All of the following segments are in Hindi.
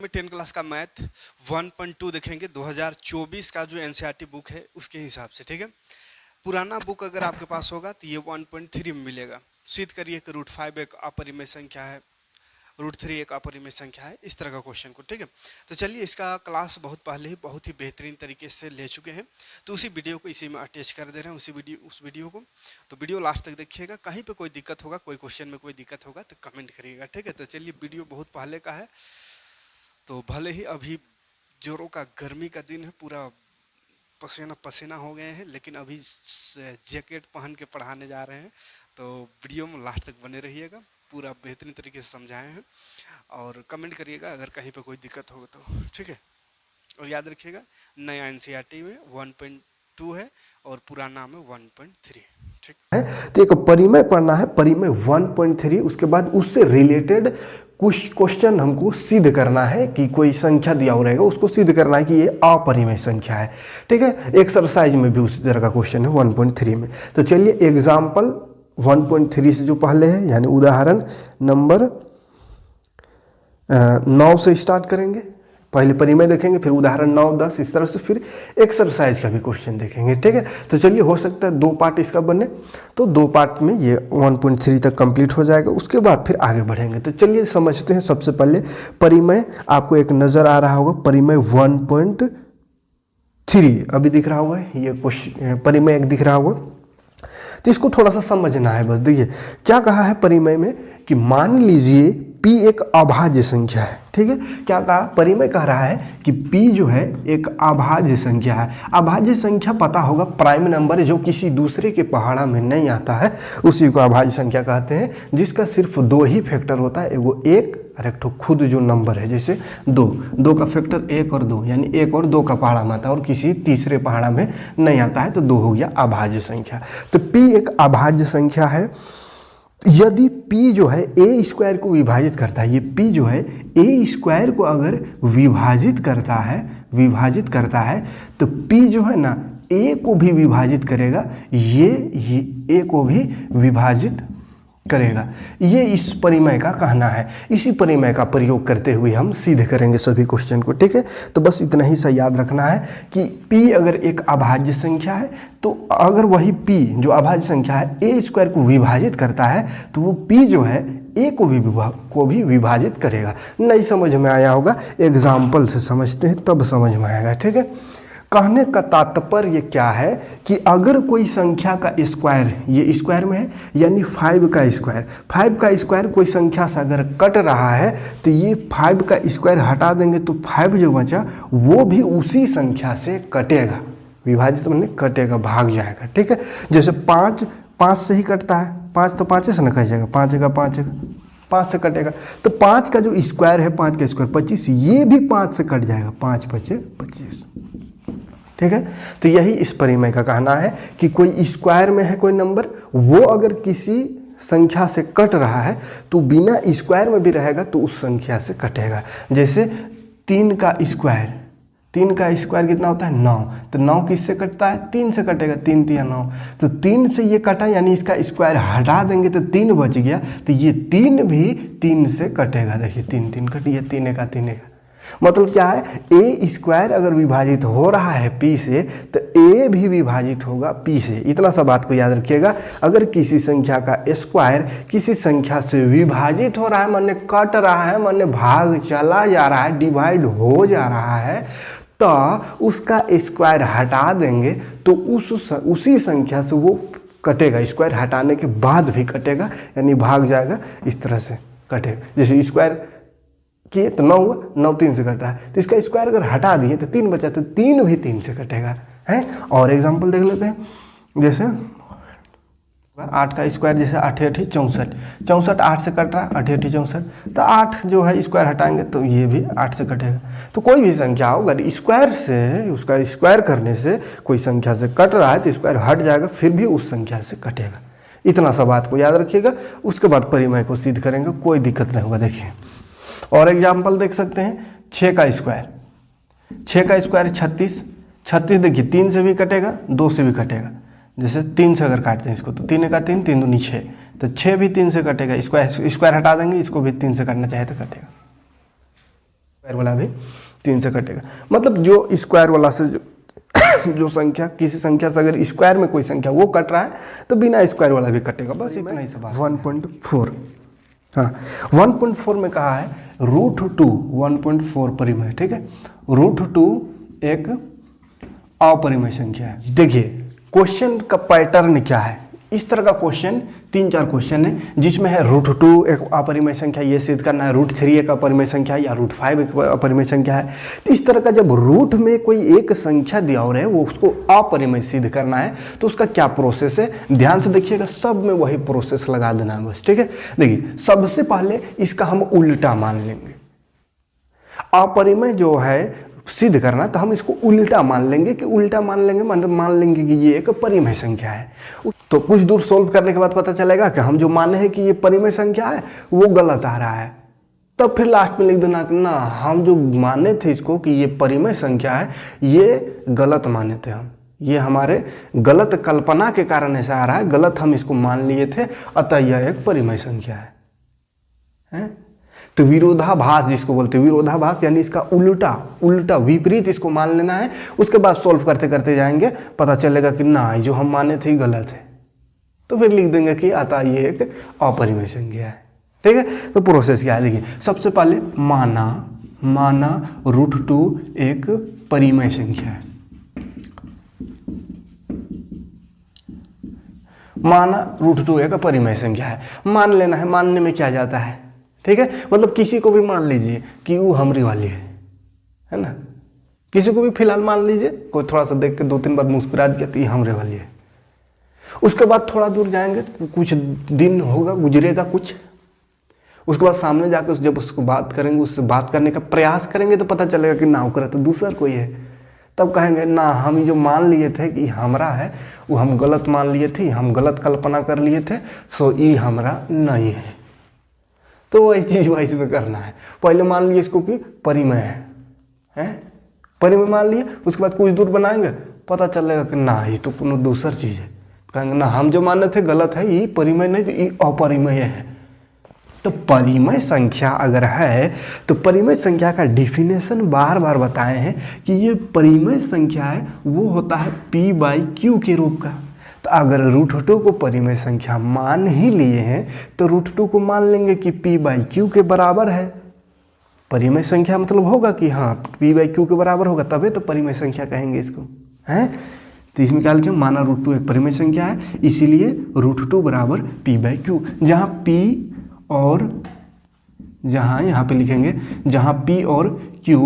में 10 क्लास का मैथ 1.2 देखेंगे 2024 का जो एनसीईआरटी बुक है उसके हिसाब से। ठीक है, पुराना बुक अगर आपके पास होगा तो ये 1.3 में मिलेगा। सिद्ध करिए कि √5 एक अपरिमेय संख्या है, √3 एक अपरिमेय संख्या है, इस तरह का क्वेश्चन को। ठीक है, तो चलिए इसका क्लास बहुत पहले ही बहुत ही बेहतरीन तरीके से ले चुके हैं, तो उसी वीडियो को इसी में अटैच कर दे रहे हैं, उस वीडियो को। तो वीडियो लास्ट तक देखिएगा, कहीं पे कोई दिक्कत होगा, कोई क्वेश्चन में कोई दिक्कत होगा तो कमेंट करिएगा। ठीक है, तो चलिए वीडियो बहुत पहले का है, तो भले ही अभी जोरों का गर्मी का दिन है, पूरा पसीना पसीना हो गए हैं, लेकिन अभी जैकेट पहन के पढ़ाने जा रहे हैं। तो वीडियो में लास्ट तक बने रहिएगा, पूरा बेहतरीन तरीके से समझाए हैं, और कमेंट करिएगा अगर कहीं पे कोई दिक्कत होगा तो। ठीक है, और याद रखिएगा नया एनसीईआरटी में 1.2 है और पुराना में 1.3। ठीक है, तो एक परिमेय पढ़ना है, परिमेय 1.3। उसके बाद उससे रिलेटेड कुछ क्वेश्चन हमको सिद्ध करना है कि कोई संख्या दिया हुआ रहेगा, उसको सिद्ध करना है कि ये अपरिमेय संख्या है। ठीक है, एक्सरसाइज में भी उसी तरह का क्वेश्चन है 1.3 में। तो चलिए एग्जाम्पल 1.3 से जो पहले है, यानी उदाहरण नंबर 9 से स्टार्ट करेंगे। पहले परिमेय देखेंगे, फिर उदाहरण 9, 10, इस तरह से फिर एक्सरसाइज का भी क्वेश्चन देखेंगे। ठीक है, तो चलिए हो सकता है 2 पार्ट इसका बने, तो 2 पार्ट में ये 1.3 तक कंप्लीट हो जाएगा, उसके बाद फिर आगे बढ़ेंगे। तो चलिए समझते हैं। सबसे पहले परिमेय आपको एक नज़र आ रहा होगा, परिमेय 1.3 अभी दिख रहा होगा, ये क्वेश्चन परिमेय एक दिख रहा होगा। तो इसको थोड़ा सा समझना है बस। देखिए क्या कहा है परिमेय में कि मान लीजिए P एक अभाज्य संख्या है। ठीक है, क्या कहा, परिमेय कह रहा है कि P जो है एक अभाज्य संख्या है। अभाज्य संख्या पता होगा, प्राइम नंबर जो किसी दूसरे के पहाड़ा में नहीं आता है उसी को अभाज्य संख्या कहते हैं, जिसका सिर्फ 2 ही फैक्टर होता है, एगो 1 और एक तो खुद जो नंबर है, जैसे 2 का फैक्टर 1 और 2, यानी 1 और 2 का पहाड़ा में आता है और किसी तीसरे पहाड़ा में नहीं आता है, तो 2 हो गया अभाज्य संख्या। तो P एक अभाज्य संख्या है। यदि P जो है a² को विभाजित करता है, ये P जो है a² को अगर विभाजित करता है तो P जो है ना a को भी विभाजित करेगा, ये a को भी विभाजित करेगा। ये इस परिमेय का कहना है। इसी परिमेय का प्रयोग करते हुए हम सिद्ध करेंगे सभी क्वेश्चन को। ठीक है, तो बस इतना ही सा याद रखना है कि P अगर एक अभाज्य संख्या है, तो अगर वही P जो अभाज्य संख्या है a² को विभाजित करता है, तो वो P जो है a को भी विभाजित करेगा। नहीं समझ में आया होगा, एग्जाम्पल से समझते हैं तब समझ में आएगा। ठीक है, कहने का तात्पर्य क्या है कि अगर कोई संख्या का स्क्वायर, ये स्क्वायर में है, यानी 5 का स्क्वायर कोई संख्या से अगर कट रहा है, तो ये 5 का स्क्वायर हटा देंगे तो 5 जो बचा वो भी उसी संख्या से कटेगा, विभाजित मैंने कटेगा, भाग जाएगा। ठीक है, जैसे 5 से ही कटता है, 5 तो 5 से न कट जाएगा, 5 से कटेगा, तो 5 का जो स्क्वायर है, 5 का स्क्वायर 25, ये भी 5 से कट जाएगा, 5 × 5 = 25। ठीक है, तो यही इस परिमेय का कहना है कि कोई स्क्वायर में है कोई नंबर, वो अगर किसी संख्या से कट रहा है तो बिना स्क्वायर में भी रहेगा तो उस संख्या से कटेगा। जैसे 3 का स्क्वायर कितना होता है, 9, तो 9 किससे कटता है, 3 से कटेगा, 3 × 3 = 9, तो 3 से ये कटा, यानी इसका स्क्वायर हटा देंगे तो 3 बच गया, तो ये 3 भी 3 से कटेगा। देखिए 3 कट गया, 3 × 3 = मतलब क्या है, a² अगर विभाजित हो रहा है P से, तो a भी विभाजित होगा P से। इतना सा बात को याद रखिएगा। अगर किसी संख्या का स्क्वायर किसी संख्या से विभाजित हो रहा है, माने कट रहा है, माने भाग चला जा रहा है, डिवाइड हो जा रहा है, तो उसका स्क्वायर हटा देंगे तो उसी संख्या से वो कटेगा, स्क्वायर हटाने के बाद भी कटेगा, यानी भाग जाएगा, इस तरह से कटेगा। जैसे स्क्वायर किए तो 9 हुआ, 9 3 से कट रहा है, तो इसका स्क्वायर अगर हटा दिए तो 3 बचा, तो 3 भी 3 से कटेगा। है, और एग्जांपल देख लेते हैं। जैसे 8 का स्क्वायर, जैसे 8 × 8 = 64, 64 8 से कट रहा है, 8 × 8 = 64, तो 8 जो है स्क्वायर हटाएंगे तो ये भी 8 से कटेगा। तो कोई भी संख्या हो, अगर स्क्वायर से, उसका स्क्वायर करने से कोई संख्या से कट रहा है तो स्क्वायर हट जाएगा, फिर भी उस संख्या से कटेगा। इतना सा बात को याद रखिएगा, उसके बाद परिमेय को सिद्ध करेंगे, कोई दिक्कत नहीं होगा। देखिए और एग्जाम्पल देख सकते हैं। 6 का स्क्वायर 36, 36 देखिए 3 से भी कटेगा, 2 से भी कटेगा। जैसे 3 से अगर काटते हैं इसको, तो 3 × 3 = 3 × 2 = 6, तो 6 भी 3 से कटेगा, स्क्वायर हटा देंगे, इसको भी 3 से काटना चाहे तो कटेगा। स्क्वायर वाला भी 3 से कटेगा। मतलब जो स्क्वायर वाला से जो संख्या, किसी संख्या से अगर स्क्वायर में कोई संख्या वो कट रहा है तो बिना स्क्वायर वाला भी कटेगा। बस इतना ही सब। 1.4, हाँ 1.4 में कहा है √2 1.4 परिमेय, ठीक है। √2 एक अपरिमेय संख्या है। देखिए क्वेश्चन का पैटर्न क्या है, इस तरह का क्वेश्चन 3-4 क्वेश्चन है जिसमें है √2 एक अपरिमेय संख्या, ये सिद्ध करना है, √3 एक अपरिमेय संख्या है या √5 एक अपरिमेय संख्या है। तो इस तरह का जब रूट में कोई एक संख्या दिया और है वो उसको अपरिमेय सिद्ध करना है तो उसका क्या प्रोसेस है, ध्यान से देखिएगा, सब में वही प्रोसेस लगा देना है बस, ठीक है। देखिए सबसे पहले इसका हम उल्टा मान लेंगे। अपरिमेय जो है सिद्ध करना तो हम इसको उल्टा मान लेंगे कि उल्टा मान लेंगे मतलब मान लेंगे कि ये एक परिमेय संख्या है। तो कुछ दूर सोल्व करने के बाद पता चलेगा कि हम जो माने हैं कि ये परिमेय संख्या है वो गलत आ रहा है। तब फिर लास्ट में लिख देना कि ना हम जो माने थे इसको कि ये परिमेय संख्या है ये गलत माने थे हम, ये हमारे गलत कल्पना के कारण ऐसा आ रहा है, गलत हम इसको मान लिए थे, अतः यह एक परिमेय संख्या है? तो विरोधाभास जिसको बोलते हैं, विरोधाभास यानी इसका उल्टा विपरीत इसको मान लेना है। उसके बाद सॉल्व करते करते जाएंगे, पता चलेगा कि ना जो हम माने थे गलत है, तो फिर लिख देंगे कि अतः ये एक अपरिमेय संख्या है, ठीक है। तो प्रोसेस क्या है देखिए, सबसे पहले माना √2 एक परिमेय संख्या है। माना √2 एक परिमेय संख्या है, मान लेना है। मानने में क्या जाता है, ठीक है। मतलब किसी को भी मान लीजिए कि वो हमरी वाली है ना, किसी को भी फिलहाल मान लीजिए, कोई थोड़ा सा देख के 2-3 बार मुस्कुरा दिया तो ये हमरे वाली है। उसके बाद थोड़ा दूर जाएंगे तो कुछ दिन होगा, गुजरेगा कुछ, उसके बाद सामने जाकर जब उसको बात करेंगे, उससे बात करने का प्रयास करेंगे तो पता चलेगा कि ना करे तो दूसरा कोई है। तब कहेंगे ना हम जो मान लिए थे कि हमरा है वो हम गलत मान लिए थे, हम गलत कल्पना कर लिए थे, सो ये हमरा नहीं है। तो वही चीज वाइस में करना है। पहले मान लिए इसको कि परिमेय है, परिमेय मान लिए, उसके बाद कुछ दूर बनाएंगे, पता चलेगा कि ना ये तो कोनो दूसर चीज है। कहेंगे ना हम जो माने थे गलत है, ये परिमेय नहीं तो ये अपरिमेय है। तो परिमेय संख्या अगर है तो परिमेय संख्या का डिफिनेशन बार बार बताए हैं कि ये परिमेय संख्या है वो होता है P/Q के रूप का। तो अगर √2 को परिमेय संख्या मान ही लिए हैं तो √2 को मान लेंगे कि P/Q के बराबर है। परिमेय संख्या मतलब होगा कि हाँ P/Q के बराबर होगा, तभी तो परिमेय संख्या कहेंगे इसको, हैं। तो इसमें क्या लिखें, माना √2 एक परिमेय संख्या है, इसीलिए √2 बराबर P/Q। जहाँ P और यहाँ पे लिखेंगे जहाँ P और Q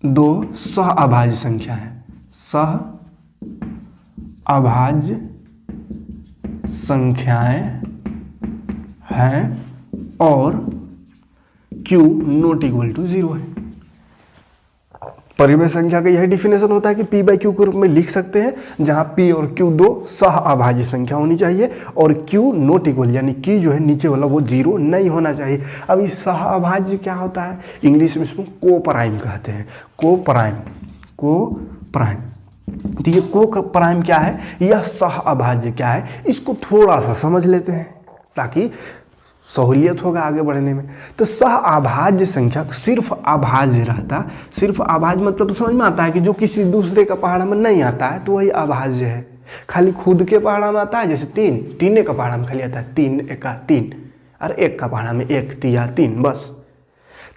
दो सह अभाज्य संख्या है, सह अभाज्य संख्याएं हैं और Q ≠ 0 है। परिमेय संख्या का यही डिफिनेशन होता है कि P/Q के रूप में लिख सकते हैं, जहां P और Q दो सह अभाज्य संख्या होनी चाहिए और Q ≠ यानी Q जो है नीचे वाला वो 0 नहीं होना चाहिए। अब इस सह अभाज्य क्या होता है, इंग्लिश में इसको को-प्राइम कहते हैं, को-प्राइम। तो ये को-प्राइम क्या है, यह सह अभाज्य क्या है, इसको थोड़ा सा समझ लेते हैं ताकि सहूलियत होगा आगे बढ़ने में। तो सह अभाज्य संख्या सिर्फ अभाज्य रहता, सिर्फ अभाज्य मतलब समझ में आता है कि जो किसी दूसरे का पहाड़ा में नहीं आता है तो वही अभाज्य है। खाली खुद के पहाड़ा में आता है, जैसे तीन का पहाड़ा में खाली आता है 3 एका 3 और एक का पहाड़ा में 1 तिया 3 बस।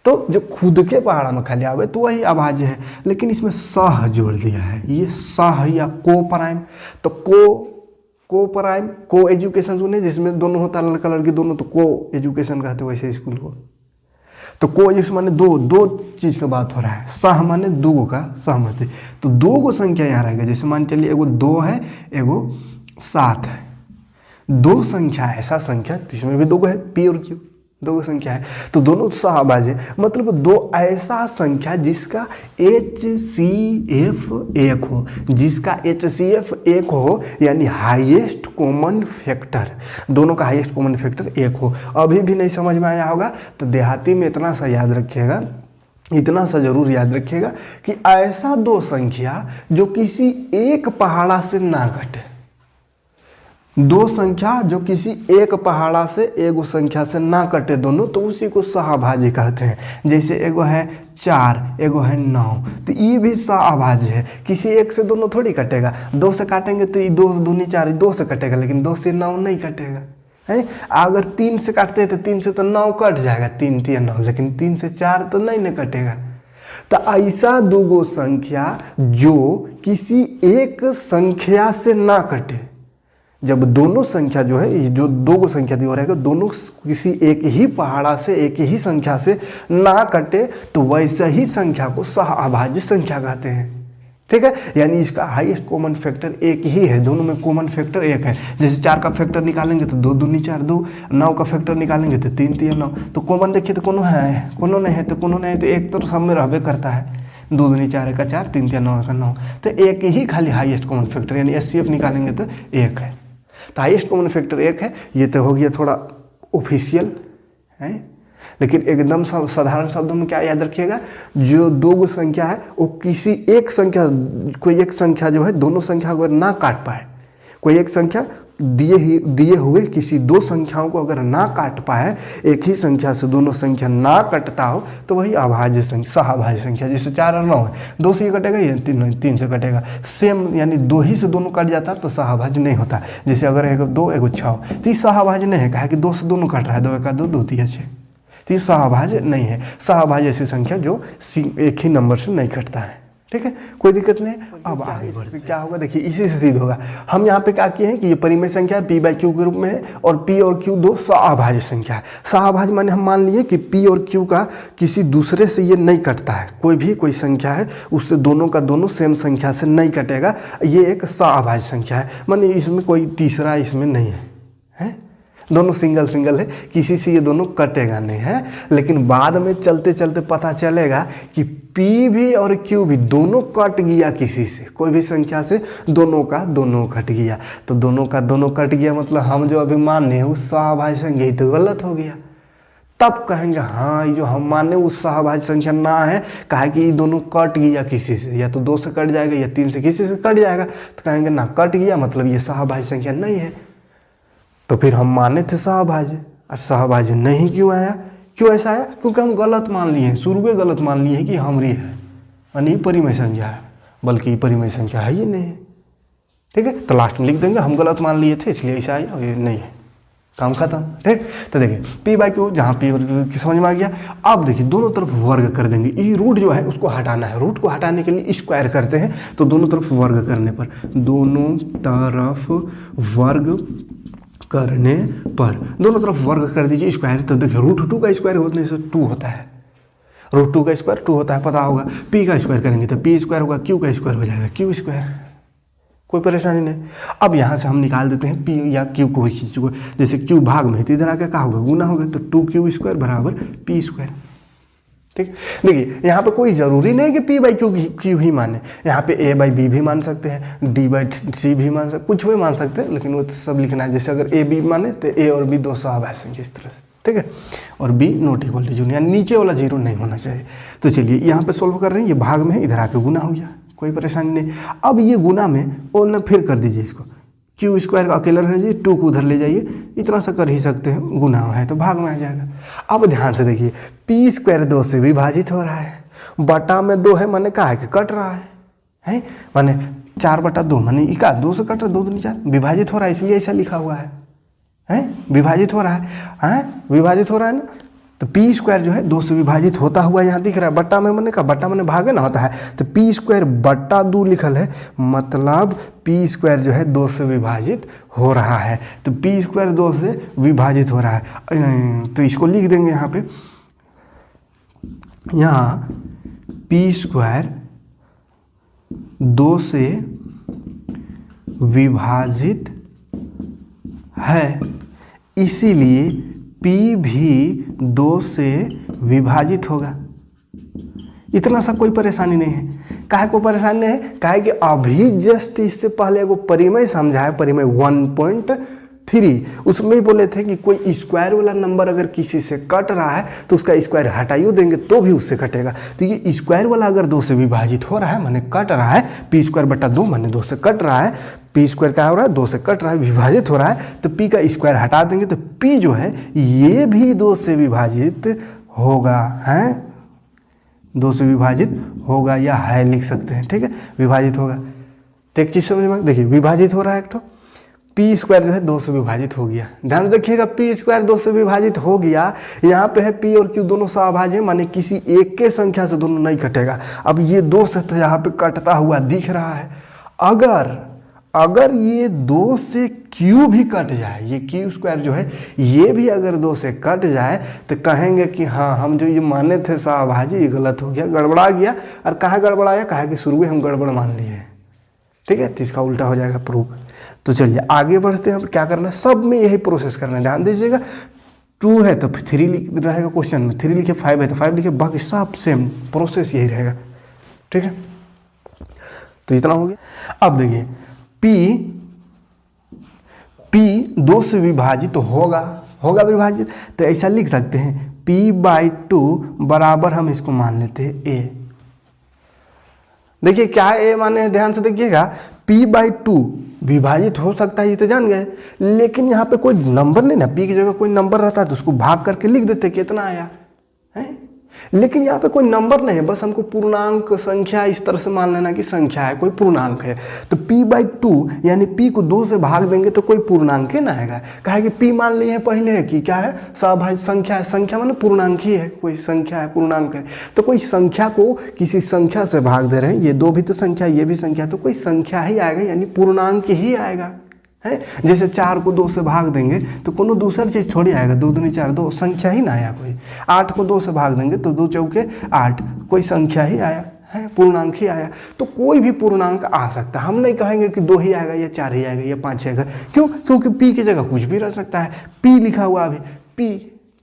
तो जो खुद के पहाड़ा में खाली आवे तो वही अभाज्य है, लेकिन इसमें सह जोड़ दिया है, ये सह या को-प्राइम। तो को-प्राइम को एजुकेशन सुने जिसमें दोनों होता है लड़का लड़की दोनों, तो को एजुकेशन कहते हैं वैसे स्कूल को। तो को जिस माने दो चीज का बात हो रहा है, सह माने दो का सहमति। तो दो गो संख्या यहाँ रहेगा, जैसे मान चलिए एगो 2 है एगो 7 है, दो संख्या ऐसा संख्या जिसमें भी 2 है, P और Q 2 संख्या है, तो दोनों सहअभाज्य मतलब 2 ऐसा संख्या जिसका HCF 1 हो, जिसका HCF 1 हो यानी हाईएस्ट कॉमन फैक्टर, दोनों का हाईएस्ट कॉमन फैक्टर 1 हो। अभी भी नहीं समझ में आया होगा तो देहाती में इतना सा याद रखिएगा, इतना सा जरूर याद रखिएगा कि ऐसा 2 संख्या जो किसी एक पहाड़ा से ना घटे, दो संख्या जो किसी एक पहाड़ा से एगो संख्या से ना कटे दोनों, तो उसी को सहअभाज्य कहते हैं। जैसे एगो है 4, एगो है 9, तो ये भी सहअभाज्य है। किसी एक से दोनों थोड़ी कटेगा। 2 से काटेंगे तो ये 2 दूनी 4, 2 से कटेगा, लेकिन 2 से 9 नहीं कटेगा है। अगर 3 से काटते हैं तो 3 से तो 9 कट जाएगा, 3 3 9, लेकिन 3 से 4 तो नहीं न कटेगा। तो ऐसा दूगो संख्या जो किसी एक संख्या से ना कटे, जब दोनों संख्या जो है, जो दो संख्या दी हो रहेगा, दोनों किसी एक ही पहाड़ा से एक ही संख्या से ना कटे, तो वैसे ही संख्या को सहअभाज्य संख्या कहते हैं। ठीक है, यानी इसका हाईएस्ट कॉमन फैक्टर एक ही है, दोनों में कॉमन फैक्टर एक है। जैसे 4 का फैक्टर निकालेंगे तो 2 दूनी 4 2, 9 का फैक्टर निकालेंगे तो 3 3 9। तो कॉमन देखिए तो कोनो है, कोनो नहीं है, तो कोनो नहीं है, तो एक तो सब में रहबे करता है। 2 दूनी 4 का 4, 3 3 9 का 9, तो एक ही खाली हाईएस्ट कॉमन फैक्टर, यानी HCF निकालेंगे तो 1 है। तो हाईएस्ट कॉमन फैक्टर 1 है। ये तो हो गया थोड़ा ऑफिशियल है, लेकिन एकदम साधारण शब्दों में क्या याद रखिएगा, जो दो संख्या है वो किसी एक संख्या, कोई एक संख्या जो है दोनों संख्या अगर ना काट पाए, कोई एक संख्या दिए हुए किसी दो संख्याओं को अगर ना काट पाए, एक ही संख्या से दोनों संख्या ना कटता हो, तो वही अभाज्य संख्या, सहअभाज्य संख्या। जैसे 4 और 9 है, 2 से ये कटेगा, ये 3 से कटेगा, सेम, यानी 2 ही से दोनों कट जाता है तो सहअभाज्य नहीं होता। जैसे अगर एगो 2 एगो 6, तो ये सहअभाज्य नहीं है, कहा कि 2 से दोनों कट रहा है, 2 1 2 2 3 6, तो ये सहअभाज्य नहीं है। सहअभाज्य ऐसी संख्या जो एक ही नंबर से नहीं कटता है। ठीक है, कोई दिक्कत नहीं। अब आगे बढ़ते क्या होगा, देखिए इसी से सिद्ध होगा। हम यहाँ पे क्या किए हैं कि ये परिमेय संख्या P/Q के रूप में है, और P और Q दो सहअभाज्य संख्या है। सहअभाज्य माने हम मान लिए कि P और Q का किसी दूसरे से ये नहीं कटता है, कोई संख्या है उससे दोनों का दोनों सेम संख्या से नहीं कटेगा, ये एक सहअभाज्य संख्या है। माने इसमें कोई तीसरा इसमें नहीं है, दोनों सिंगल है, किसी से ये दोनों कटेगा नहीं है। लेकिन बाद में चलते चलते पता चलेगा कि P भी और Q भी दोनों कट गया, किसी से कोई भी संख्या से दोनों का दोनों कट गया। तो दोनों का दोनों कट गया मतलब हम जो अभी माने हैं उस सहअभाज्य संख्या, ये तो गलत हो गया। तब कहेंगे हाँ ये जो हम माने उस सहअभाज्य संख्या ना है, कहा कि ये दोनों कट गया किसी से, या तो 2 से कट जाएगा या 3 से, किसी से कट जाएगा, तो कहेंगे ना कट गया मतलब ये सहअभाज्य संख्या नहीं है। तो फिर हम माने थे सहअभाज्य, और सहअभाज्य नहीं क्यों आया, क्यों ऐसा आया, क्योंकि हम गलत मान लिए हैं, शुरू में गलत मान लिए हैं कि हमरी है, यानी परिमेय संख्या है, बल्कि परिमेय संख्या है ये नहीं है। ठीक है, तो लास्ट में लिख देंगे हम गलत मान लिए थे इसलिए ऐसा आया, और ये नहीं है, काम खत्म। ठीक, तो देखिए P/Q, जहाँ P की समझ में आ गया। अब देखिए दोनों तरफ वर्ग कर देंगे, ये रूट जो है उसको हटाना है, रूट को हटाने के लिए स्क्वायर करते हैं। तो दोनों तरफ वर्ग करने पर, दोनों तरफ वर्ग करने पर, दोनों तरफ वर्ग कर दीजिए स्क्वायर। तो देखिए √2 का स्क्वायर होने से 2 होता है, √2 का स्क्वायर 2 होता है, पता होगा। P का स्क्वायर करेंगे तो P स्क्वायर होगा, Q का स्क्वायर हो जाएगा Q स्क्वायर, कोई परेशानी नहीं। अब यहाँ से हम निकाल देते हैं P या Q को, किसी को, जैसे Q भाग में है तो इधर आके क्या होगा, गुना होगा, तो 2Q स्क्वायर बराबर P स्क्वायर। ठीक, देखिए यहाँ पे कोई ज़रूरी नहीं कि P/Q ही माने, यहाँ पे A/B भी मान सकते हैं, D/C भी मान सकते, कुछ भी मान सकते हैं, लेकिन वो सब लिखना है। जैसे अगर A/B माने तो A और B दो सहअभाज्य संख्या, इस तरह से। ठीक है, और B नॉट इक्वल टू 0, यानी नीचे वाला 0 नहीं होना चाहिए। तो चलिए यहाँ पे सोल्व कर रहे हैं, ये भाग में है, इधर आके गुना हो गया, कोई परेशानी नहीं। अब ये गुना में और न फिर कर दीजिए इसको, Q स्क्वायर अकेला रहने दीजिए, 2 को उधर ले जाइए, इतना सा कर ही सकते हैं, गुना है तो भाग में आ जाएगा। अब ध्यान से देखिए P स्क्वायर 2 से विभाजित हो रहा है, बटा में 2 है, माने कहा है कि कट रहा है, माने 4/2, माने इका 2 से कट रहा है, 2 दूनी 4, विभाजित हो रहा है, इसलिए ऐसा लिखा हुआ है, विभाजित हो रहा है, विभाजित हो रहा है ना। तो P स्क्वायर जो है 2 से विभाजित होता हुआ यहाँ दिख रहा है, बट्टा में मैंने कहा, बट्टा मैंने भागे ना होता है, तो P स्क्वायर बट्टा 2 लिखल है, मतलब P स्क्वायर जो है 2 से विभाजित हो रहा है। तो P स्क्वायर 2 से विभाजित हो रहा है, तो इसको लिख देंगे यहाँ पे, यहाँ P स्क्वायर 2 से विभाजित है, इसीलिए P भी 2 से विभाजित होगा। इतना सा कोई परेशानी नहीं है। काहे को परेशानी नहीं है, काहे कि अभी जस्ट इससे पहले एगो परिमेय समझा है, परिमेय 3 उसमें बोले थे कि कोई स्क्वायर वाला नंबर अगर किसी से कट रहा है तो उसका स्क्वायर हटाइयो देंगे तो भी उससे कटेगा। तो ये स्क्वायर वाला अगर 2 से विभाजित हो रहा है माने कट रहा है, पी स्क्वायर बटा 2 माने 2 से कट रहा है, पी स्क्वायर क्या हो रहा है 2 से कट रहा है, विभाजित हो रहा है, तो पी का स्क्वायर हटा देंगे तो पी जो है ये भी 2 से विभाजित होगा, है 2 से विभाजित होगा या है लिख सकते हैं, ठीक है, विभाजित होगा। तो एक चीज़ समझ में, देखिए विभाजित हो रहा है एक तो पी स्क्वायर जो है 2 से विभाजित हो गया, ध्यान से देखिएगा पी स्क्वायर 2 से विभाजित हो गया, यहाँ पे है पी और क्यू दोनों सहभाज्य माने किसी एक के संख्या से दोनों नहीं कटेगा। अब ये 2 से तो यहाँ पे कटता हुआ दिख रहा है, अगर ये 2 से क्यू भी कट जाए, ये क्यू स्क्वायर जो है ये भी अगर 2 से कट जाए तो कहेंगे कि हाँ हम जो ये माने थे सहभाज्य ये गलत हो गया, गड़बड़ा गया। और कहाँ गड़बड़ाया, कहा कि शुरू में हम गड़बड़ मान लिए हैं, ठीक है, तो इसका उल्टा हो जाएगा प्रूफ। तो चलिए आगे बढ़ते हैं, क्या करना है, सब में यही प्रोसेस करना है, ध्यान दीजिएगा। 2 है तो 3 लिख रहेगा क्वेश्चन में, 3 लिखे, 5 है तो 5 लिखे, बाकी सब सेम प्रोसेस यही रहेगा, ठीक है। तो इतना हो गया। अब देखिए P 2 से विभाजित तो होगा विभाजित, तो ऐसा लिख सकते हैं P/2 बराबर, हम इसको मान लेते हैं A। देखिए क्या है A माने, ध्यान से देखिएगा P/2 विभाजित हो सकता है ये तो जान गए, लेकिन यहाँ पे कोई नंबर नहीं ना, P की जगह कोई नंबर रहता है तो उसको भाग करके लिख देते कितना आया है, लेकिन यहाँ पे कोई नंबर नहीं है, बस हमको पूर्णांक संख्या इस तरह से मान लेना कि संख्या है, कोई पूर्णांक है। तो P/2 यानी P को 2 से भाग देंगे तो कोई पूर्णांक ही ना आएगा, कहा कि P मान लिए हैं पहले है कि क्या है सहभाज्य संख्या है, संख्या माने पूर्णांक ही है, कोई संख्या है पूर्णांक है, तो कोई संख्या को किसी संख्या से भाग दे रहे हैं, ये 2 भी तो संख्या ये भी संख्या, तो कोई संख्या ही आएगा यानी पूर्णांक ही आएगा, है। जैसे 4 को 2 से भाग देंगे तो कोनो दूसरी चीज़ थोड़ी आएगा, 2 दूनी 4, 2 संख्या ही ना आया कोई। 8 को 2 से भाग देंगे तो 2 चौके 8, कोई संख्या ही आया, है पूर्णांक ही आया। तो कोई भी पूर्णांक आ सकता है, हम नहीं कहेंगे कि 2 ही आएगा या 4 ही आएगा या 5 आएगा, क्यों, क्योंकि P की जगह कुछ भी रह सकता है। P लिखा हुआ अभी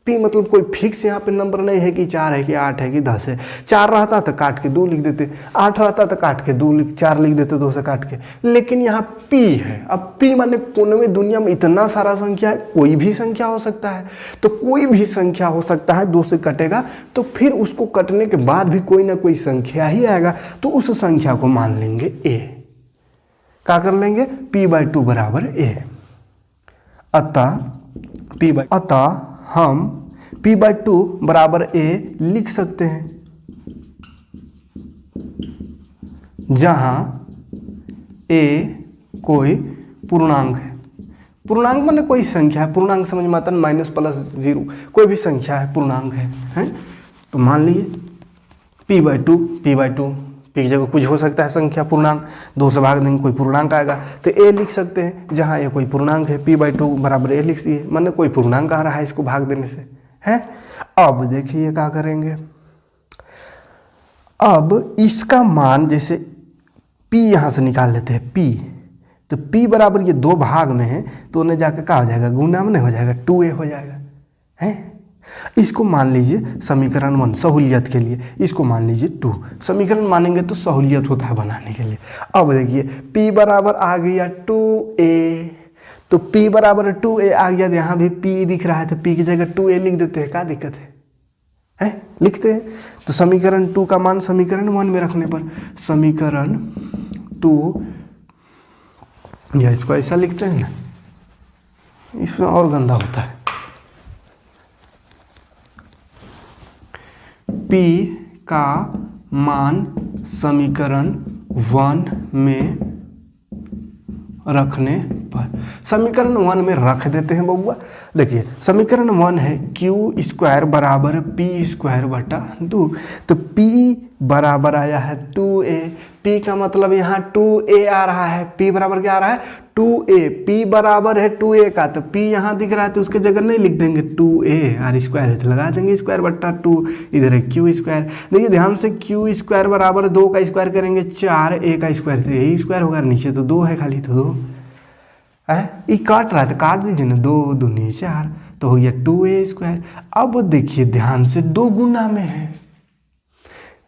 P मतलब कोई फिक्स यहाँ पे नंबर नहीं है कि 4 है कि 8 है कि 10 है। 4 रहता तो काट के 2 लिख देते, 8 रहता तो काट के 4 लिख देते 2 से काट के, लेकिन यहाँ P है। अब P माने कोने में दुनिया में इतना सारा संख्या है, कोई भी संख्या हो सकता है, तो कोई भी संख्या हो सकता है 2 से कटेगा तो फिर उसको कटने के बाद भी कोई ना कोई संख्या ही आएगा, तो उस संख्या को मान लेंगे A। क्या कर लेंगे, P/2 बराबर A। अतः हम P/2 बराबर A लिख सकते हैं, जहां A कोई पूर्णांक है। पूर्णांक माने कोई संख्या है, पूर्णांक समझ में आता है, माइनस प्लस 0 कोई भी संख्या है पूर्णांक है? तो मान लीजिए P/2 P की जगह कुछ हो सकता है संख्या पूर्णांक, 2 से भाग देंगे कोई पूर्णांक आएगा, तो A लिख सकते हैं जहाँ ये कोई पूर्णांक है, P/2 बराबर A लिख दिए, माने कोई पूर्णांक आ रहा है इसको भाग देने से, है। अब देखिए क्या करेंगे, अब इसका मान जैसे P यहाँ से निकाल लेते हैं P, तो P बराबर ये 2 भाग में है तो उन्हें जाकर क्या हो जाएगा, गुना में नहीं हो जाएगा, 2A हो जाएगा, है। इसको मान लीजिए समीकरण 1 सहूलियत के लिए, इसको मान लीजिए 2, समीकरण मानेंगे तो सहूलियत होता है बनाने के लिए। अब देखिए P बराबर आ गया 2A, तो P बराबर 2A आ गया, तो यहाँ भी P दिख रहा है तो P की जगह 2A लिख देते हैं, क्या दिक्कत है, लिखते हैं। तो समीकरण 2 का मान समीकरण 1 में रखने पर समीकरण 2, या इसको ऐसा लिखते हैं ना, इसमें और गंदा होता है, P का मान समीकरण 1 में रखने पर, समीकरण 1 में रख देते हैं बबुआ। देखिए समीकरण 1 है Q² बराबर P² बटा 2, तो P बराबर आया है 2A, P का मतलब यहाँ 2A आ रहा है, P बराबर क्या आ रहा है 2A, P बराबर है 2A का, तो P यहाँ दिख रहा है तो उसके जगह नहीं लिख देंगे 2A, R स्क्वायर है तो लगा देंगे स्क्वायर बट्टा 2, इधर है Q²। देखिए ध्यान से Q² बराबर 2 का स्क्वायर करेंगे 4, A का स्क्वायर तो यही स्क्वायर होगा, नीचे तो 2 है खाली, तो 2 है, ये काट रहा है तो काट दीजिए ना, 2 दूनी 4 तो हो गया 2A²। अब देखिए ध्यान से 2 गुना में है,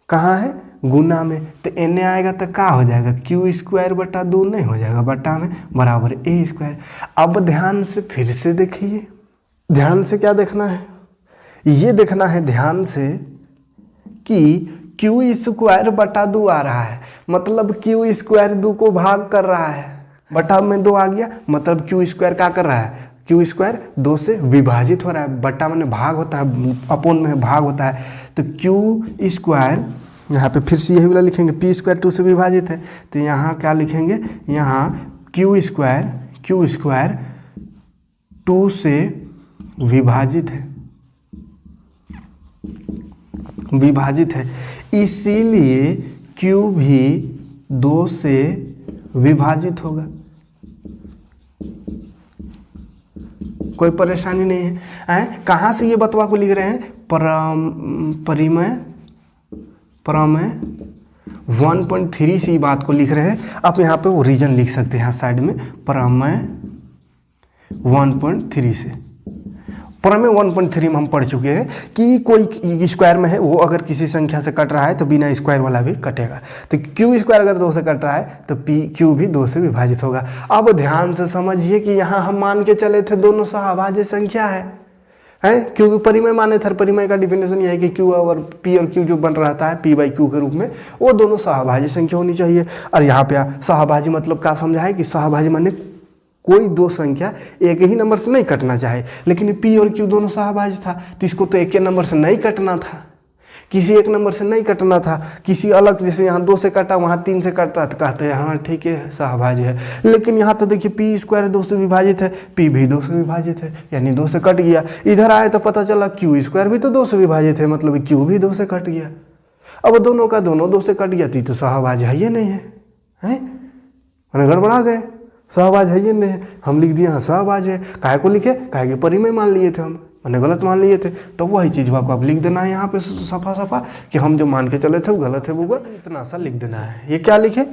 कहाँ है गुना में, तो एन आएगा तो क्या हो जाएगा, क्यू स्क्वायर बटा 2 नहीं हो जाएगा, बटा में बराबर ए स्क्वायर। अब ध्यान से फिर से देखिए, ध्यान से क्या देखना है, ये देखना है ध्यान से कि क्यू स्क्वायर बटा 2 आ रहा है, मतलब क्यू स्क्वायर 2 को भाग कर रहा है, बटा में 2 आ गया, मतलब क्यू स्क्वायर क्या कर रहा है, क्यू स्क्वायर 2 से विभाजित हो रहा है, बटा में भाग होता है, अपोन में भाग होता है, तो क्यू स्क्वायर यहाँ पे फिर से यही वाला लिखेंगे, पी स्क्वायर 2 से विभाजित है, तो यहाँ क्या लिखेंगे, यहाँ क्यू स्क्वायर 2 से विभाजित है, इसीलिए Q भी 2 से विभाजित होगा। कोई परेशानी नहीं है, कहाँ से ये बतवा को लिख रहे हैं, प्रमेय 1.3 से बात को लिख रहे हैं। आप यहाँ पे वो रीजन लिख सकते हैं, यहाँ साइड में प्रमेय 1.3 से, प्रमेय 1.3 में हम पढ़ चुके हैं कि कोई स्क्वायर में है, वो अगर किसी संख्या से कट रहा है तो बिना स्क्वायर वाला भी कटेगा, तो क्यू स्क्वायर अगर 2 से कट रहा है तो क्यू भी 2 से विभाजित होगा। अब ध्यान से समझिए कि यहाँ हम मान के चले थे दोनों सहभाज्य संख्या है, क्योंकि परिमेय माने थे, परिमेय का डिफिनेशन यह है कि क्यू और पी और क्यू जो बन रहता है पी बाई क्यू के रूप में, वो दोनों सहभाज्य संख्या होनी चाहिए। और यहाँ पे सहभाज्य मतलब क्या समझा है कि सहभाज्य माने कोई दो संख्या एक ही नंबर से नहीं कटना चाहे, लेकिन पी और क्यू दोनों सहभाज्य था, तो इसको तो एक के नंबर से नहीं कटना था, किसी एक नंबर से नहीं कटना था, किसी अलग, जैसे यहाँ 2 से कटा वहाँ 3 से कटता तो कहते हैं हाँ ठीक है सहभाज्य है। लेकिन यहाँ तो देखिए पी स्क्वायर 2 से विभाजित है, पी भी 2 से विभाजित है, यानी 2 से कट गया। इधर आए तो पता चला क्यू स्क्वायर भी तो 2 से विभाजित है, मतलब क्यू भी 2 से कट गया। अब दोनों का दोनों 2 से कट गया तो सहभाज्य है ये नहीं है, मैंने गड़बड़ा गए, सहभाज्य है ये नहीं है, हम लिख दिए हाँ सहभाज्य है। काहे को लिखे, काहे कि परिमेय मान लिए थे हम, मैंने गलत मान लिए थे, तो वही चीज़ को आप लिख देना है यहाँ पे सफा सफा कि हम जो मान के चले थे वो गलत है, वो इतना सा लिख देना है। ये क्या लिखे,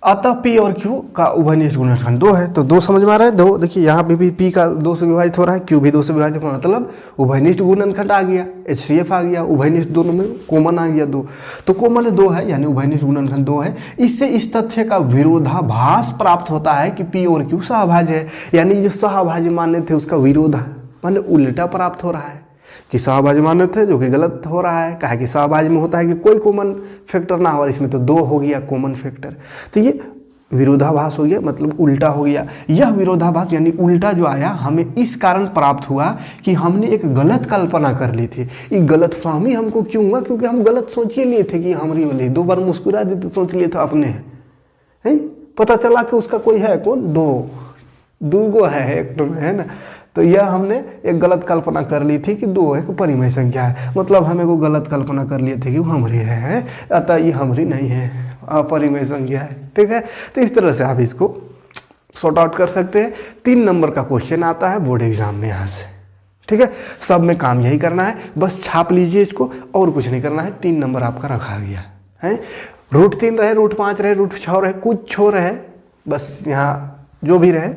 अतः पी और क्यू का उभयनिष्ठ गुणनखंड 2 है, तो 2 समझ में आ रहा है। 2 देखिए यहाँ पे भी पी का 2 से विभाजित हो रहा है, क्यू भी 2 से विभाजित हो रहा है, मतलब उभयनिष्ठ गुणनखंड आ गया, HCF आ गया, उभयनिष्ठ दोनों में कॉमन आ गया 2, तो कॉमन 2 है यानी उभयनिष्ठ गुणनखंड 2 है। इससे इस तथ्य का विरोधाभास प्राप्त होता है कि पी और क्यू सहभाज्य है, यानी जो सहभाज्य माने थे उसका विरोध माने उल्टा प्राप्त हो रहा है कि सहभाज्य माने थे जो कि गलत हो रहा है। कहा कि सहभाज्य में होता है कि कोई कॉमन फैक्टर ना हो, और इसमें तो 2 हो गया कॉमन फैक्टर, तो ये विरोधाभास हो गया, मतलब उल्टा हो गया। यह विरोधाभास यानी उल्टा जो आया हमें इस कारण प्राप्त हुआ कि हमने एक गलत कल्पना कर ली थी। ये गलतफहमी हमको क्यों हुआ, क्योंकि हम गलत सोच ही लिए थे कि हमारी वाली 2 बार मुस्कुरा दी तो सोच लिए थे अपने है, पता चला कि उसका कोई है कौन, 2 गो है एक में, है ना। तो यह हमने एक गलत कल्पना कर ली थी कि 2 एक परिमेय संख्या है, मतलब हमें को गलत कल्पना कर लिए थे कि वो हमारी है, अतः ये हमारी नहीं है, अपरिमेय संख्या है, ठीक है। तो इस तरह से आप इसको सॉर्ट आउट कर सकते हैं। 3 नंबर का क्वेश्चन आता है बोर्ड एग्जाम में यहाँ से, ठीक है। सब में काम यही करना है, बस छाप लीजिए इसको और कुछ नहीं करना है। 3 नंबर आपका रखा गया है, √3 रहे, √5 रहे, √6 रहे, कुछ हो रहे, बस यहाँ जो भी रहे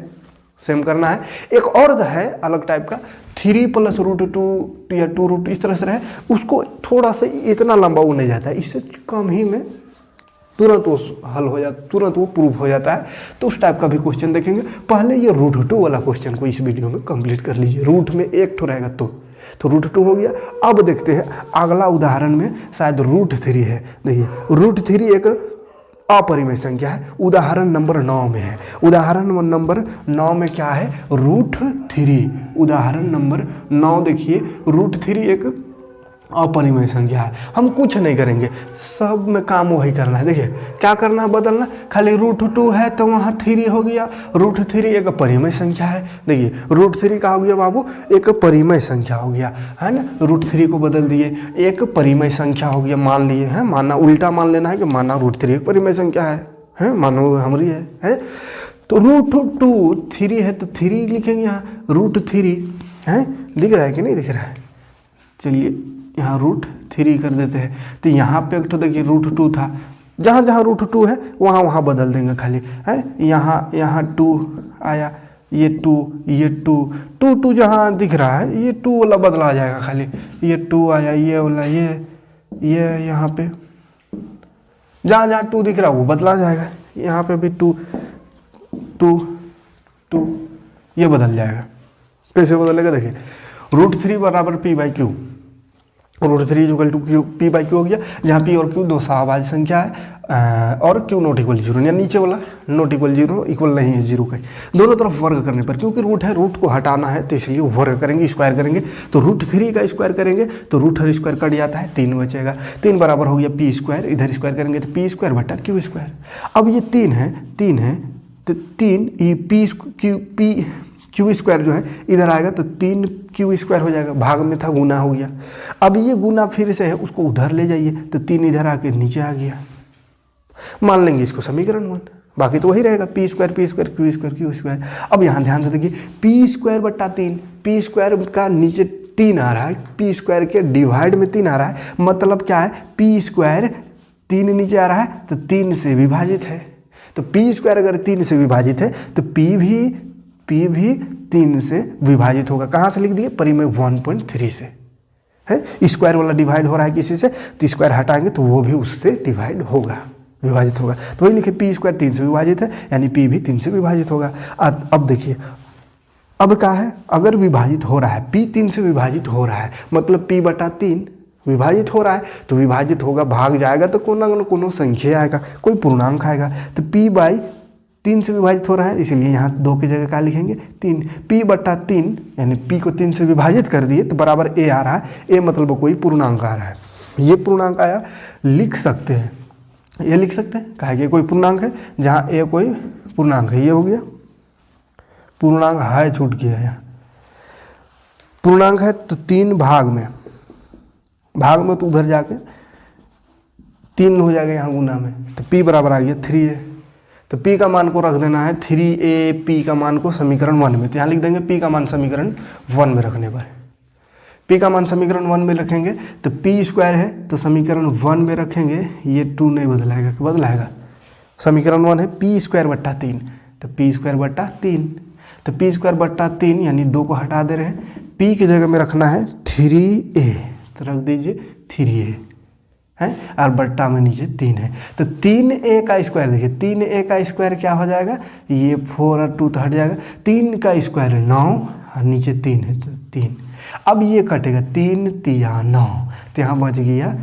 सेम करना है। एक और है अलग टाइप का 3 + √2 या 2 इस तरह से रहे, उसको थोड़ा सा इतना लंबा वो नहीं जाता है, इससे कम ही में तुरंत वो हल हो जाता, तुरंत वो प्रूफ हो जाता है। तो उस टाइप का भी क्वेश्चन देखेंगे। पहले ये √2 वाला क्वेश्चन को इस वीडियो में कंप्लीट कर लीजिए, रूट में एक ठो रहेगा तो √2 हो गया। अब देखते हैं अगला उदाहरण में शायद √3 है। देखिए √3 एक अपरिमेय संख्या है, उदाहरण नंबर 9 में है। उदाहरण नंबर 9 में क्या है, √3। उदाहरण नंबर 9 देखिए, √3 एक अपरिमेय संख्या है। हम कुछ नहीं करेंगे, सब में काम वही करना है। देखिए क्या करना है, बदलना, खाली √2 है तो वहाँ 3 हो गया। √3 एक परिमेय संख्या है। देखिए √3 का हो गया बाबू एक परिमेय संख्या हो गया, है ना। √3 को बदल दिए, एक परिमेय संख्या हो गया, मान लिए हैं, माना उल्टा मान लेना है कि माना √3 एक परिमेय संख्या है, मानो हमारी है। तो √3 है तो 3 लिखेंगे यहाँ, √3 है, दिख रहा है कि नहीं दिख रहा है। चलिए यहाँ √3 कर देते हैं। तो यहाँ पे एक तो देखिए √2 था, जहाँ जहाँ √2 है वहाँ वहाँ बदल देंगे खाली, है। यहाँ 2 आया, ये 2 जहाँ दिख रहा है ये 2 वाला बदला जाएगा खाली, ये 2 आया, ये वाला ये यहाँ पे जहाँ जहाँ 2 दिख रहा है वो बदला जाएगा, यहाँ पे भी 2 2 2 ये बदल जाएगा। कैसे बदलेगा देखिए, √3 बराबर p/q, √3 = p/q हो गया, जहाँ p और q दो सहभाज्य संख्या है और q ≠ 0, या नीचे वाला ≠ 0 इक्वल नहीं है 0 का, दोनों तरफ वर्ग करने पर, क्योंकि रूट है, रूट को हटाना है तो इसलिए वर्ग करेंगे, स्क्वायर करेंगे, तो √3 का स्क्वायर करेंगे तो √3 कट जाता है, 3 बचेगा, 3 बराबर हो गया p², इधर स्क्वायर करेंगे तो p²/q²। अब ये 3 है तो 3 ये q² जो है इधर आएगा तो 3q² हो जाएगा, भाग में था गुना हो गया। अब ये गुना फिर से है, उसको उधर ले जाइए तो 3 इधर आके नीचे आ गया, मान लेंगे इसको समीकरण 1, बाकी तो वही रहेगा p² q²। अब यहाँ ध्यान से देखिए p²/3, p² का नीचे 3 आ रहा है, p² के डिवाइड में 3 आ रहा है, मतलब क्या है p² 3 नीचे आ रहा है तो 3 से विभाजित है, तो p² अगर 3 से विभाजित है तो p भी 3 से विभाजित होगा। कहाँ से लिख दिए, परिमेय 1.3 से है, स्क्वायर वाला डिवाइड हो रहा है किसी से तो स्क्वायर हटाएंगे तो वो भी उससे डिवाइड होगा, विभाजित होगा, तो वही लिखे p² 3 से विभाजित है, यानी p भी 3 से विभाजित होगा। अब देखिए, अब क्या है, अगर विभाजित हो रहा है, p 3 से विभाजित हो रहा है, मतलब p/3 विभाजित हो रहा है, तो विभाजित होगा, भाग जाएगा तो कोनो संख्या आएगा, कोई पूर्णांक आएगा, तो p/3 से विभाजित हो रहा है, इसलिए यहाँ 2 की जगह क्या लिखेंगे 3, p/3 यानी p को 3 से विभाजित कर दिए तो बराबर a आ रहा है, a मतलब कोई पूर्णांक आ रहा है, ये पूर्णांक आया, लिख सकते हैं, ये लिख सकते हैं, कहा कि कोई पूर्णांक है, जहाँ a कोई पूर्णांक है, ये हो गया पूर्णांक है, छूट गया यहाँ, पूर्णांक है तो 3 भाग में तो उधर जाके 3 हो जाएगा यहाँ गुना में, तो p बराबर आ गया 3a, तो p का मान को रख देना है 3a, p का मान को समीकरण 1 में, तो यहाँ लिख देंगे p का मान समीकरण 1 में रखने पर, p का मान समीकरण 1 में रखेंगे तो p² है तो समीकरण 1 में रखेंगे, ये 2 नहीं बदलाएगा, कि बदलाएगा, समीकरण 1 है p²/3, तो p²/3, तो p²/3 यानी 2 को हटा दे रहे हैं, p की जगह में रखना है 3a, तो रख दीजिए 3a है, और बट्टा में नीचे 3 है, तो 3a का स्क्वायर देखिए, 3a का स्क्वायर क्या हो जाएगा, ये 4 और 2 तो हट जाएगा, 3 का स्क्वायर 9 और नीचे 3 है तो 3, अब ये कटेगा 3 3 9, तो यहाँ बच गया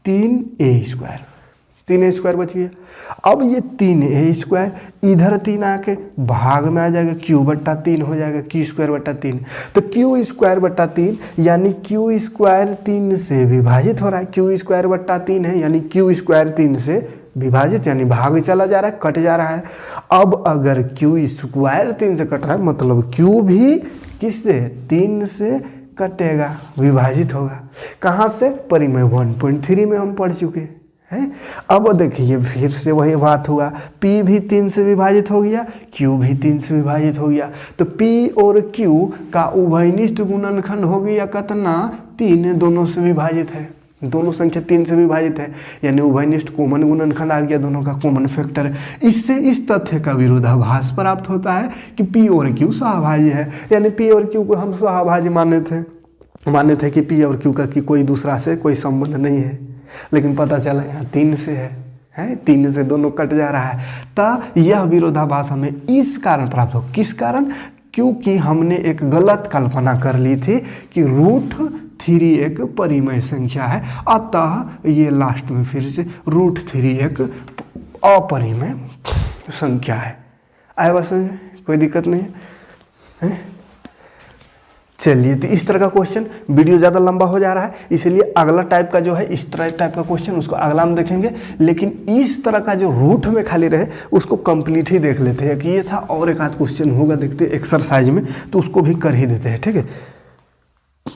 3a², 3a² बच गया। अब ये 3a² इधर 3 आके भाग में आ जाएगा, q/3 हो जाएगा, q²/3, तो q²/3 यानी q² 3 से विभाजित हो रहा है, q²/3 है यानी q² 3 से विभाजित, यानी भाग चला जा रहा है, कट जा रहा है। अब अगर q² 3 से कट रहा है मतलब q भी किससे 3 से कटेगा, विभाजित होगा, कहाँ से, परिमेय 1.3 में हम पढ़ चुके हैं। अब देखिए फिर से वही बात हुआ, p भी 3 से विभाजित हो गया, q भी 3 से विभाजित हो गया, तो p और q का उभयनिष्ठ गुणनखंड हो गया कितना, 3, दोनों से विभाजित है, दोनों संख्या 3 से विभाजित है, यानी उभयनिष्ठ कॉमन गुणनखंड आ गया, दोनों का कॉमन फैक्टर है। इससे इस तथ्य का विरोधाभास प्राप्त होता है कि p और q सहभाज्य है, यानी p और q को हम सहभाज्य माने थे कि p और q का कि कोई दूसरा से कोई संबंध नहीं है, लेकिन पता चला यहाँ 3 से है, 3 से दोनों कट जा रहा है, तो यह विरोधाभास हमें इस कारण प्राप्त हो, किस कारण, क्योंकि हमने एक गलत कल्पना कर ली थी कि √3 एक परिमेय संख्या है, अतः ये लास्ट में फिर से √3 एक अपरिमेय संख्या है। आए बस, कोई दिक्कत नहीं है। चलिए, तो इस तरह का क्वेश्चन, वीडियो ज़्यादा लंबा हो जा रहा है इसलिए अगला टाइप का जो है इस टाइप का क्वेश्चन उसको अगला में देखेंगे, लेकिन इस तरह का जो रूट में खाली रहे उसको कंप्लीट ही देख लेते हैं कि ये था, और एक आध क्वेश्चन होगा देखते एक्सरसाइज में तो उसको भी कर ही देते हैं, ठीक है।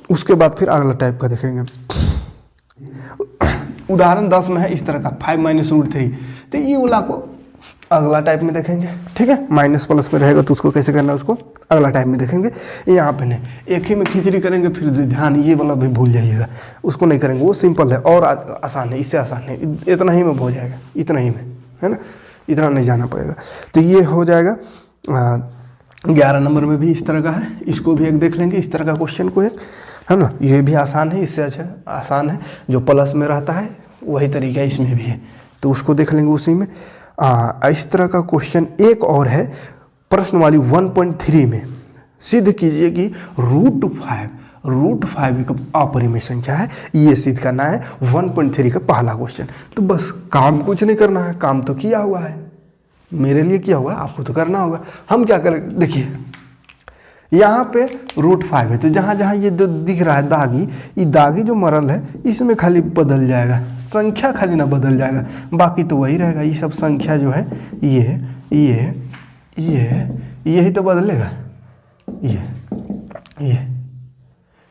उसके बाद फिर अगला टाइप का देखेंगे। उदाहरण 10 में है इस तरह का 5 - √3, तो ये वाला को अगला टाइप में देखेंगे, ठीक है। माइनस प्लस में रहेगा तो उसको कैसे करना है उसको अगला टाइप में देखेंगे। यहाँ पे नहीं, एक ही में खिचड़ी करेंगे फिर ध्यान ये वाला भी भूल जाइएगा, उसको नहीं करेंगे, वो सिंपल है और आसान है, इससे आसान है, इतना ही में हो जाएगा, इतना ही में, है ना, इतना नहीं जाना पड़ेगा। तो ये हो जाएगा 11 नंबर में भी इस तरह का है, इसको भी एक देख लेंगे इस तरह का क्वेश्चन को एक, है ना। ये भी आसान है, इससे अच्छा आसान है, जो प्लस में रहता है वही तरीका इसमें भी है, तो उसको देख लेंगे उसी में। इस तरह का क्वेश्चन एक और है प्रश्न वाली 1.3 में। सिद्ध कीजिए कि √5 एक अपरिमेय संख्या है, ये सिद्ध करना है 1.3 का पहला क्वेश्चन। तो बस काम कुछ नहीं करना है, काम तो किया हुआ है, मेरे लिए किया हुआ है, आपको तो करना होगा। हम क्या करें, देखिए यहाँ पे √5 है, तो जहाँ जहाँ ये दिख रहा है दागी, ये दागी जो मरल है इसमें खाली बदल जाएगा, संख्या खाली ना बदल जाएगा, बाकी तो वही रहेगा। ये सब संख्या जो है यही तो बदलेगा,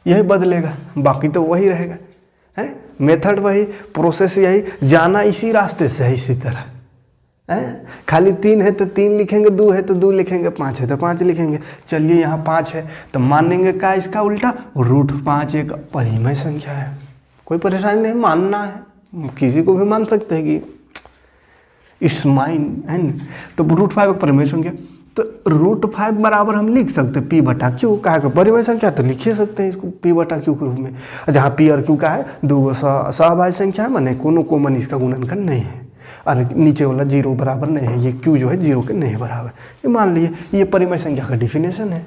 यही बदलेगा, बाकी तो वही रहेगा। है मेथड वही, प्रोसेस यही, जाना इसी रास्ते से है। इसी तरह है, खाली 3 है तो 3 लिखेंगे, 2 है तो 2 लिखेंगे, 5 है तो 5 लिखेंगे। चलिए यहाँ 5 है तो मानेंगे क्या इसका उल्टा, √5 एक परिमेय संख्या है। कोई परेशानी नहीं, मानना है, किसी को भी मान सकते हैं कि इट्स माइन, है न। तो √5 एक परिमेय संख्या, तो √5 बराबर हम लिख सकते हैं P/Q, कहा कि परिमेय संख्या तो लिख ही सकते हैं इसको P/Q के रूप में। जहाँ P और Q का है, 2 सहभाज्य संख्या है, माने कोनो कॉमन इसका गुणनखंड नहीं है, और नीचे वाला 0 बराबर नहीं है, ये Q जो है 0 के नहीं बराबर। ये मान लीजिए ये परिमेय संख्या का डिफिनेशन है।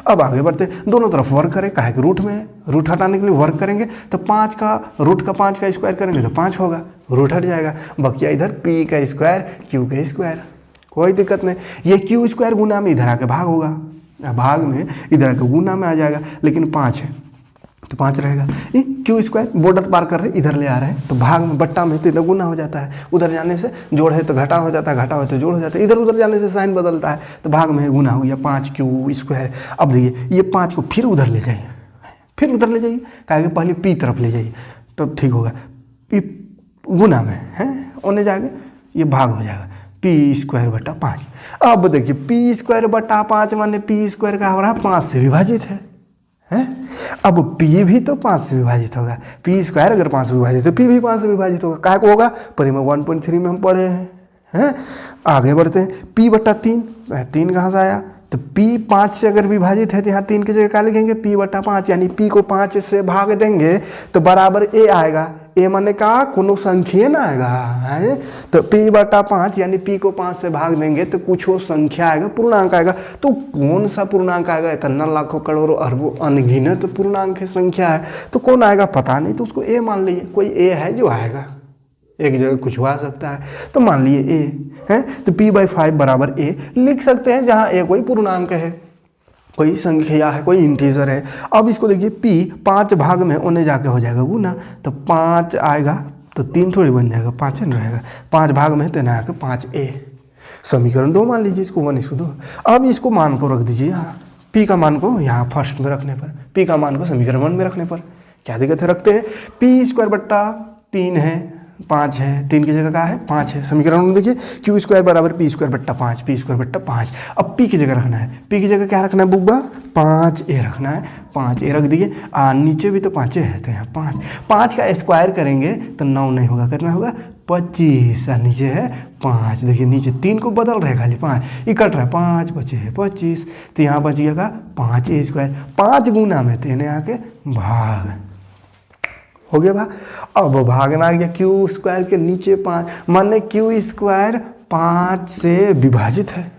अब आगे बढ़ते, दोनों तरफ वर्ग करें, काहे कि रूट में है, रूट हटाने के लिए वर्ग करेंगे तो 5 का स्क्वायर करेंगे तो 5 होगा, रूट हट जाएगा, बकिया इधर P का स्क्वायर Q का स्क्वायर, कोई दिक्कत नहीं। ये Q स्क्वायर गुना में इधर आके भाग होगा, भाग में इधर आके गुना में आ जाएगा, लेकिन 5 है तो 5 रहेगा। ये Q स्क्वायर बॉर्डर पार कर रहे इधर ले आ रहे हैं, तो भाग में बट्टा में तो इधर गुना हो जाता है, उधर जाने से जोड़ है तो घटा हो जाता है, घटा हो तो जोड़ हो जाता है, इधर उधर जाने से साइन बदलता है, तो भाग में गुना हो गया 5Q स्क्वायर। अब देखिए ये 5 को फिर उधर ले जाइए, कहा कि पहले P तरफ ले जाइए तो ठीक होगा, P गुना में है होने जाएगा, ये भाग हो जाएगा P²/5। अब देखिए P²/5 माने P² का हो रहा है 5 से विभाजित है। अब P भी तो 5 से विभाजित होगा, P² अगर 5 से विभाजित तो P भी 5 से विभाजित होगा, क्या को होगा, परिमेय 1.3 में हम पढ़े हैं। आगे बढ़ते हैं, P/3, 3 कहाँ से आया, तो P 5 से अगर विभाजित है तो यहाँ 3 की जगह क्या लिखेंगे, P/5, यानी P को 5 से भाग देंगे तो बराबर A आएगा। A माने का कोनो संख्या ना आएगा, है तो P/5 यानी P को 5 से भाग देंगे तो कुछ हो संख्या आएगा, पूर्णांक आएगा। तो कौन सा पूर्णांक आएगा, इतना लाखों करोड़ों अरबों अनगिनत पूर्णांक की संख्या है, तो कौन आएगा पता नहीं, तो उसको A मान लीजिए, कोई A है जो आएगा, एक जगह कुछ हो सकता है, तो मान लिए A है, तो P/5 बराबर A लिख सकते हैं, जहाँ A कोई पूर्णांक है, कोई संख्या है, कोई इंटीजर है। अब इसको देखिए P 5 भाग में उन्हें जाके हो जाएगा गुना, तो 5 आएगा तो 3 थोड़ी बन जाएगा, 5 न रहेगा, 5 भाग में तो ना आएगा 5A। समीकरण 2 मान लीजिए इसको 1:2। अब इसको मान को रख दीजिए यहाँ, P का मान को यहाँ फर्स्ट में रखने पर, P का मान को समीकरण 1 में रखने पर क्या दिक्कत है, रखते हैं। P²/3 है, 5 है, 3 की जगह क्या है 5 है, समीकरण में देखिए Q² बराबर P²/5, P²/5। अब P की जगह रखना है, P की जगह क्या रखना है बुब्बा, 5A रखना है, 5A रख दिए। नीचे भी तो 5 है, तो यहाँ 5 का स्क्वायर करेंगे तो 9 नहीं होगा, कितना होगा 25, और नीचे है 5, देखिए नीचे 3 को बदल रहे खाली 5, ये कट रहा है 5 बचे है 25, तो यहाँ बच गया का 5A², 5 गुना में तेने आके भाग हो गया भाग। अब भागना आ गया Q² के नीचे 5, माने Q² 5 से विभाजित है,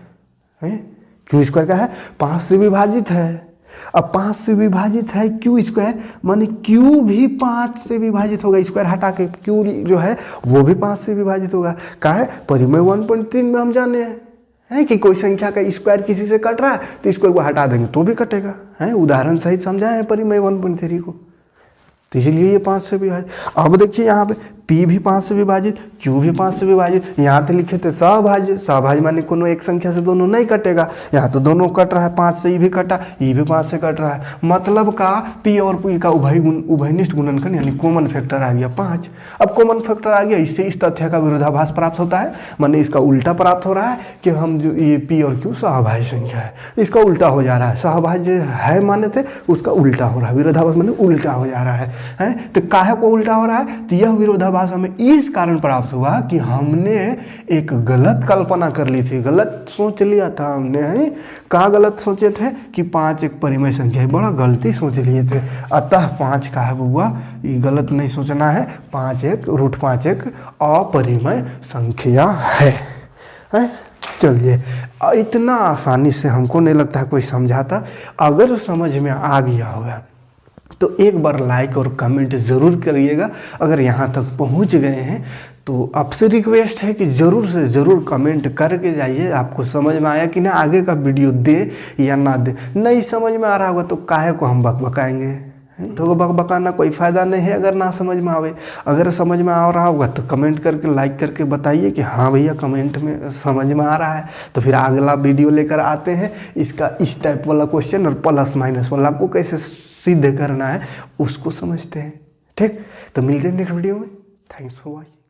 Q² का है 5 से विभाजित है। अब 5 से विभाजित है Q² माने Q भी 5 से विभाजित होगा, स्क्वायर हटा के Q जो है वो भी 5 से विभाजित होगा। क्या है, परिमेय 1.3 में हम जाने हैं कि कोई संख्या का स्क्वायर किसी से कट रहा है तो स्क्वायर को हटा देंगे तो भी कटेगा, है उदाहरण सहित समझाए हैं परिमेय 1.3 को, तो इसलिए ये 5 से विभाजित। अब देखिए यहाँ पे P भी 5 से विभाजित, Q भी 5 से विभाजित, यहाँ तो लिखे थे सहभाज्य, सहभाज्य माने कोनो एक संख्या से दोनों नहीं कटेगा, यहाँ तो दोनों कट रहा है, 5 से ये भी कटा, ये भी 5 से कट रहा है, मतलब का P और P का उभयनिष्ठ गुणनखंड यानी कॉमन फैक्टर आ गया 5। अब कॉमन फैक्टर आ गया, इससे इस तथ्य का विरोधाभास प्राप्त होता है, माने इसका उल्टा प्राप्त हो रहा है कि हम जो ये P और Q सहभाज्य संख्या है, इसका उल्टा हो जा रहा है, सहभाज्य है माने थे उसका उल्टा हो रहा है, विरोधाभास माने उल्टा हो जा रहा है। तो काहे को उल्टा हो रहा है, तो यह विरोधाभास विश्वास हमें इस कारण प्राप्त हुआ कि हमने एक गलत कल्पना कर ली थी, गलत सोच लिया था हमने, है कहाँ गलत सोचे थे कि 5 एक परिमेय संख्या है, बड़ा गलती सोच लिए थे। अतः 5 का है बउआ, ये गलत नहीं सोचना है, 5 एक √5 एक अपरिमेय संख्या है। चलिए, इतना आसानी से हमको नहीं लगता है कोई समझाता। अगर समझ में आ गया होगा तो एक बार लाइक और कमेंट ज़रूर करिएगा। अगर यहाँ तक पहुँच गए हैं तो आपसे रिक्वेस्ट है कि ज़रूर से ज़रूर कमेंट करके जाइए, आपको समझ में आया कि ना, आगे का वीडियो दे या ना दे। नहीं समझ में आ रहा होगा तो काहे को हम बकबकाएंगे, तो बकबकाना कोई फ़ायदा नहीं है अगर ना समझ में आवे। अगर समझ में आ रहा होगा तो कमेंट करके, लाइक करके बताइए कि हाँ भैया कमेंट में समझ में आ रहा है। तो फिर अगला वीडियो लेकर आते हैं, इसका इस टाइप वाला क्वेश्चन और प्लस माइनस वाला को कैसे सिद्ध करना है उसको समझते हैं। ठीक, तो मिलते हैं नेक्स्ट वीडियो में। Thanks for watching.